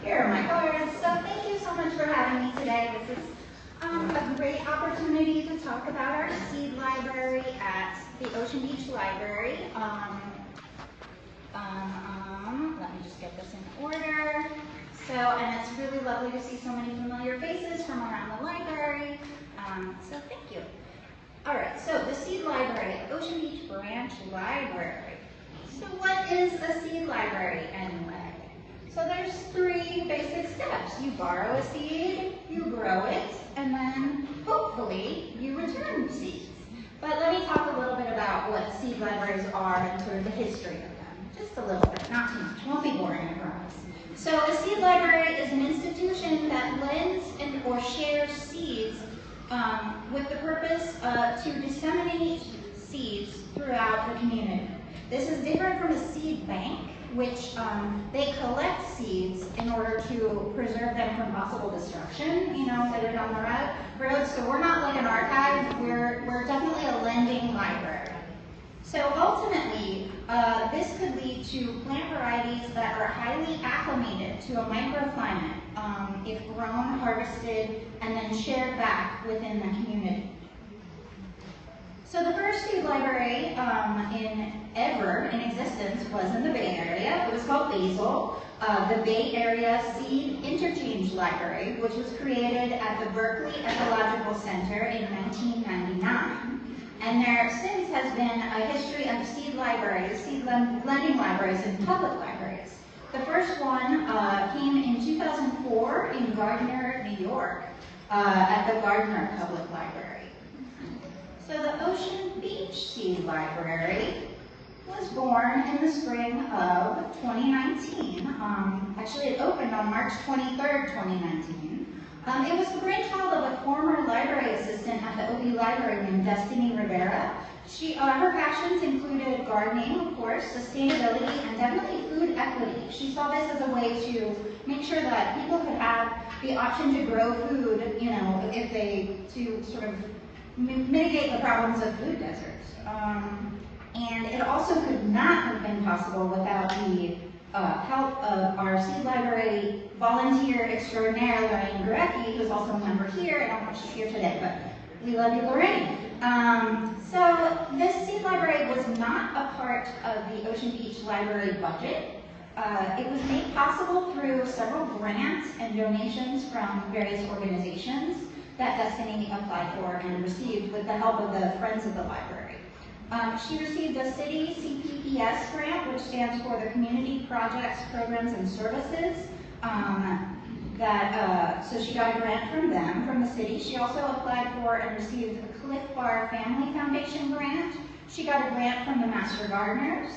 Here are my cards. So thank you so much for having me today. This is a great opportunity to talk about our seed library at the Ocean Beach Library. Let me just get this in order. And it's really lovely to see so many familiar faces from around the library. So thank you. All right, so the seed library at Ocean Beach Branch Library. So what is a seed library anyway? So there's 3 basic steps. You borrow a seed, you grow it, and then hopefully you return seeds. But let me talk a little bit about what seed libraries are and sort of the history of them. Just a little bit, not too much. Won't be boring, I promise. So a seed library is an institution that lends or shares seeds with the purpose to disseminate seeds throughout the community. This is different from a seed bank, which they collect seeds in order to preserve them from possible destruction, later down the road. So we're not like an archive, we're definitely a lending library. So ultimately, this could lead to plant varieties that are highly acclimated to a microclimate if grown, harvested, and then shared back within the community. So the first seed library ever in existence was in the Bay Area. It was called Basil, the Bay Area Seed Interchange Library, which was created at the Berkeley Ecological Center in 1999. And there since has been a history of seed libraries, seed lending libraries, and public libraries. The first one came in 2004 in Gardner, New York, at the Gardner Public Library. So the Ocean Beach Seed Library was born in the spring of 2019. Actually, it opened on March 23rd, 2019. It was the brainchild of a former library assistant at the OB Library named Destiny Rivera. Her passions included gardening, of course, sustainability, and definitely food equity. She saw this as a way to make sure that people could have the option to grow food, to sort of mitigate the problems of food deserts. And it also could not have been possible without the help of our seed library volunteer extraordinaire, Lorraine Gurecki, who's also a member here. I don't know if she's here today, but we love you, Lorraine. So this seed library was not a part of the Ocean Beach Library budget. It was made possible through several grants and donations from various organizations that Destiny applied for and received with the help of the Friends of the Library. She received a city CPPS grant, which stands for the Community Projects, Programs, and Services. So she got a grant from them, from the city. She also applied for and received a Cliff Bar Family Foundation grant. She got a grant from the Master Gardeners.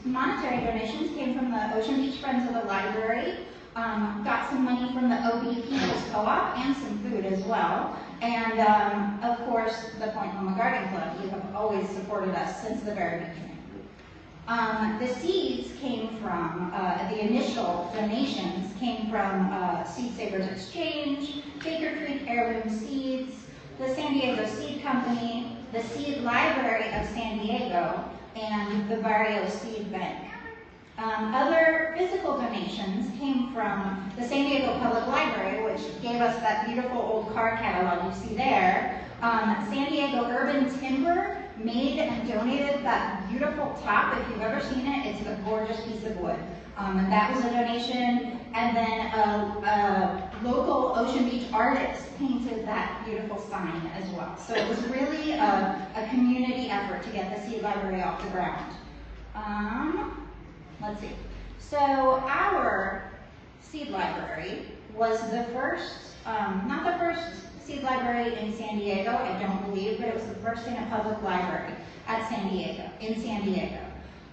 Monetary donations came from the Ocean Beach Friends of the Library. Got some money from the OB People's Co-op and some food as well. And of course, the Point Loma Garden Club, who have always supported us since the very beginning. The seeds came from, the initial donations came from Seed Savers Exchange, Baker Creek Heirloom Seeds, the San Diego Seed Company, the Seed Library of San Diego, and the Barrio Seed Bank. Other physical donations came from the San Diego Public Library, which gave us that beautiful old card catalog you see there. San Diego Urban Timber made and donated that beautiful top. If you've ever seen it, it's a gorgeous piece of wood. And that was a donation. And then a local Ocean Beach artist painted that beautiful sign as well. So it was really a community effort to get the seed library off the ground. Let's see. So our seed library was the first, not the first seed library in San Diego, I don't believe, but it was the first in a public library in San Diego.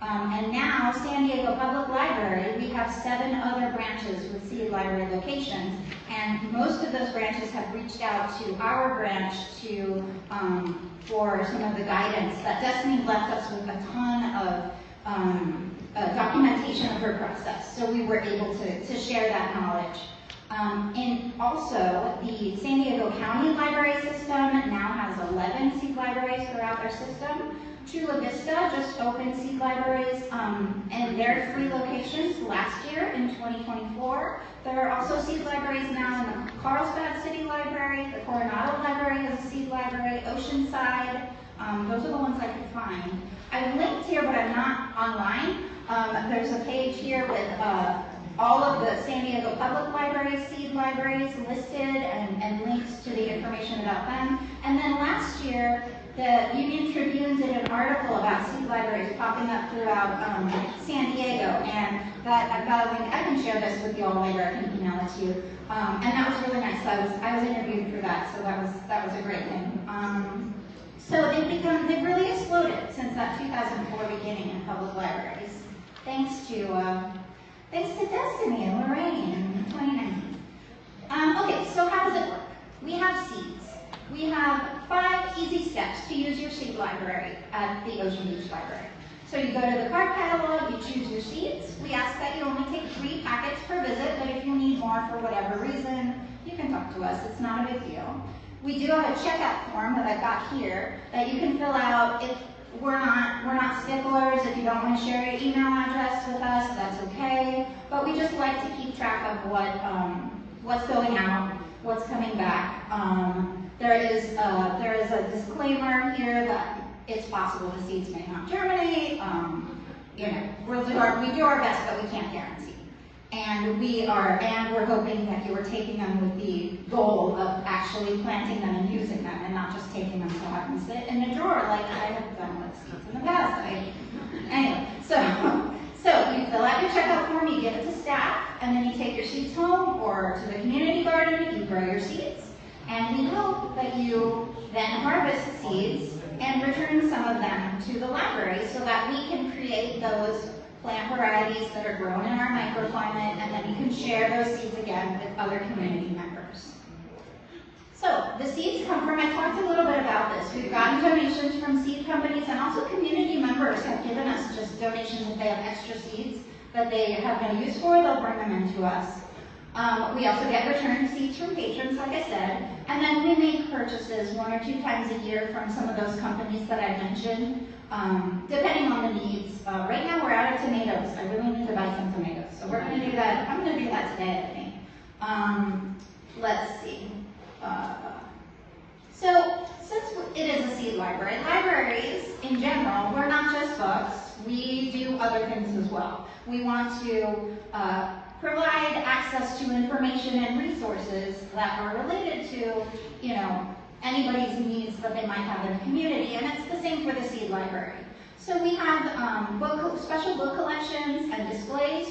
And now, San Diego Public Library, we have 7 other branches with seed library locations, and most of those branches have reached out to our branch for some of the guidance. That Destiny left us with a ton of documentation of her process, so we were able to share that knowledge And also, the San Diego County Library System now has 11 seed libraries throughout their system. Chula Vista just opened seed libraries in their 3 locations last year in 2024. There are also seed libraries now in the Carlsbad City Library. The Coronado Library has a seed library. Oceanside. Those are the ones I could find. I've linked here, but I'm not online. There's a page here with all of the San Diego Public Libraries, seed libraries listed, and links to the information about them. And then last year, the Union Tribune did an article about seed libraries popping up throughout San Diego, and that I've got a link. I can share this with you all later. I can email it to you. And that was really nice. I was interviewed for that, so that was a great thing. So they've really exploded since that 2004 beginning in public libraries, thanks to Destiny and Lorraine in 2019. Okay, so how does it work? We have seeds. We have 5 easy steps to use your seed library at the Ocean Beach Library. So you go to the card catalog, you choose your seeds. We ask that you only take 3 packets per visit, but if you need more for whatever reason, you can talk to us. It's not a big deal. We do have a checkout form that I've got here that you can fill out. If we're not sticklers. If you don't want to share your email address with us, that's okay. But we just like to keep track of what's going out, what's coming back. There is a disclaimer here that it's possible the seeds may not germinate. You know, we do our best, but we can't guarantee. And we're hoping that you are taking them with the goal of actually planting them and using them, and not just taking them to have them sit in a drawer like I have done with seeds in the past. Anyway, so you fill out your checkout form, you give it to staff, and then you take your seeds home or to the community garden, you grow your seeds. And we hope that you then harvest seeds and return some of them to the library so that we can create those plant varieties that are grown in our microclimate, and then you can share those seeds again with other community members. So the seeds come from, I talked a little bit about this. We've gotten donations from seed companies, and also community members have given us just donations if they have extra seeds that they have no use for, they'll bring them into us. We also get returned seeds from patrons, like I said, and then we make purchases 1 or 2 times a year from some of those companies that I mentioned, depending on the needs. Right now we're out of tomatoes. I really need to buy some tomatoes, so we're going to do that. I'm going to do that today, I think. Let's see. So since it is a seed library, libraries in general, we're not just books. We do other things as well. We want to provide access to information and resources that are related to, you know, anybody's needs that they might have in the community, and it's the same for the seed library. So we have special book collections and displays.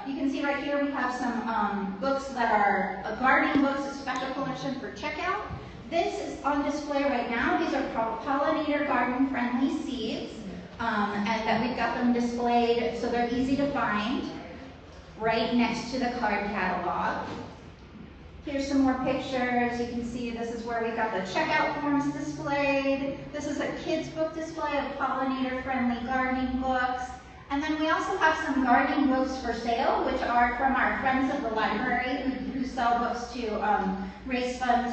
You can see right here we have some books that are gardening books, a special collection for checkout. This is on display right now. These are pollinator garden friendly seeds, and that we've got them displayed so they're easy to find right next to the card catalog. Here's some more pictures. You can see this is where we've got the checkout forms displayed. This is a kids book display of pollinator-friendly gardening books. And then we also have some gardening books for sale, which are from our friends at the library who sell books to raise funds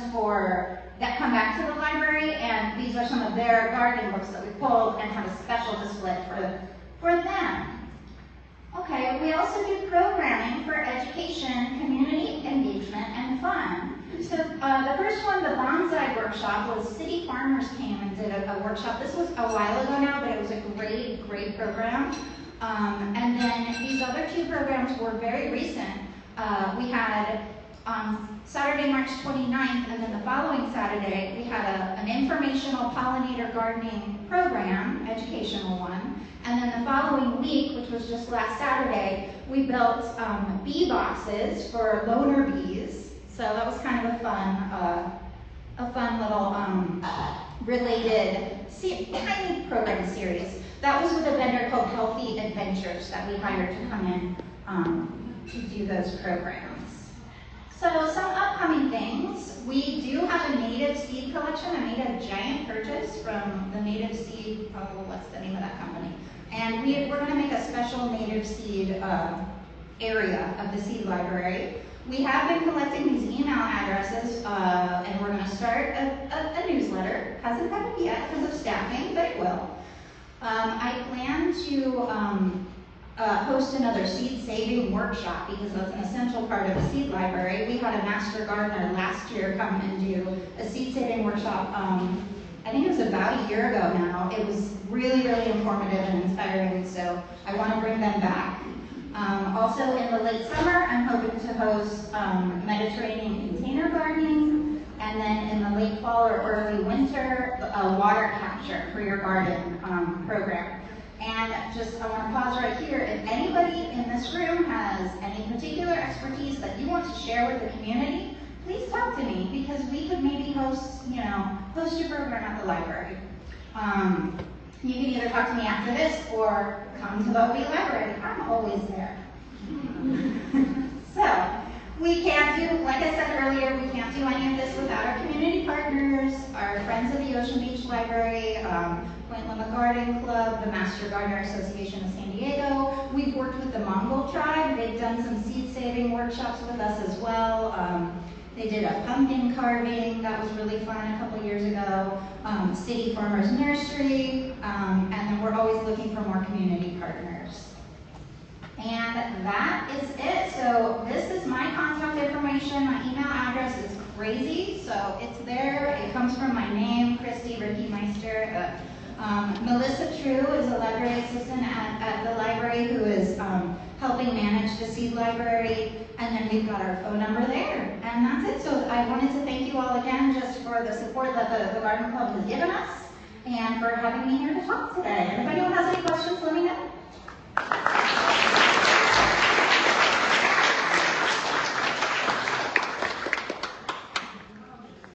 that come back to the library. And these are some of their gardening books that we pulled and have a special display for them. Okay, we also do programming for education, community engagement, and fun. So the first one, the bonsai workshop, was city farmers came and did a workshop. This was a while ago now, but it was a great, great program. And then these other 2 programs were very recent. We had on Saturday, March 29th, and then the following Saturday, we had an informational pollinator gardening program, educational one. And then the following week, which was just last Saturday, we built bee boxes for loner bees. So that was kind of a fun little related tiny program series. That was with a vendor called Healthy Adventures that we hired to come in to do those programs. So some upcoming things. We do have a native seed collection. I made a giant purchase from the native seed, what's the name of that company? And we're going to make a special native seed area of the seed library. We have been collecting these email addresses, and we're going to start a newsletter. Hasn't happened yet because of staffing, but it will. I plan to host another seed saving workshop because that's an essential part of the seed library. We had a master gardener last year come and do a seed saving workshop. I think it was about a year ago now. It was really, really informative and inspiring, so I want to bring them back. Also in the late summer, I'm hoping to host Mediterranean container gardening, and then in the late fall or early winter, water capture for your garden program. And just, I want to pause right here. If anybody in this room has any particular expertise that you want to share with the community, please talk to me, because we could maybe host your program at the library. You can either talk to me after this or come to the OB library. I'm always there. So, we can't do, like I said earlier, we can't do any of this without our community partners, our friends of the Ocean Beach Library, Point Loma Garden Club, the Master Gardener Association of San Diego. We've worked with the Mongol tribe. They've done some seed saving workshops with us as well. They did a pumpkin carving, that was really fun a couple years ago. City Farmers Nursery, and then we're always looking for more community partners. And that is it. So this is my contact information. My email address is crazy, so it's there. It comes from my name, Christy Meister. Melissa True is a library assistant at the library who is helping manage the seed library, and then we've got our phone number there, and that's it. So I wanted to thank you all again just for the support that the Garden Club has given us, and for having me here to talk today. And if anyone has any questions, let me know.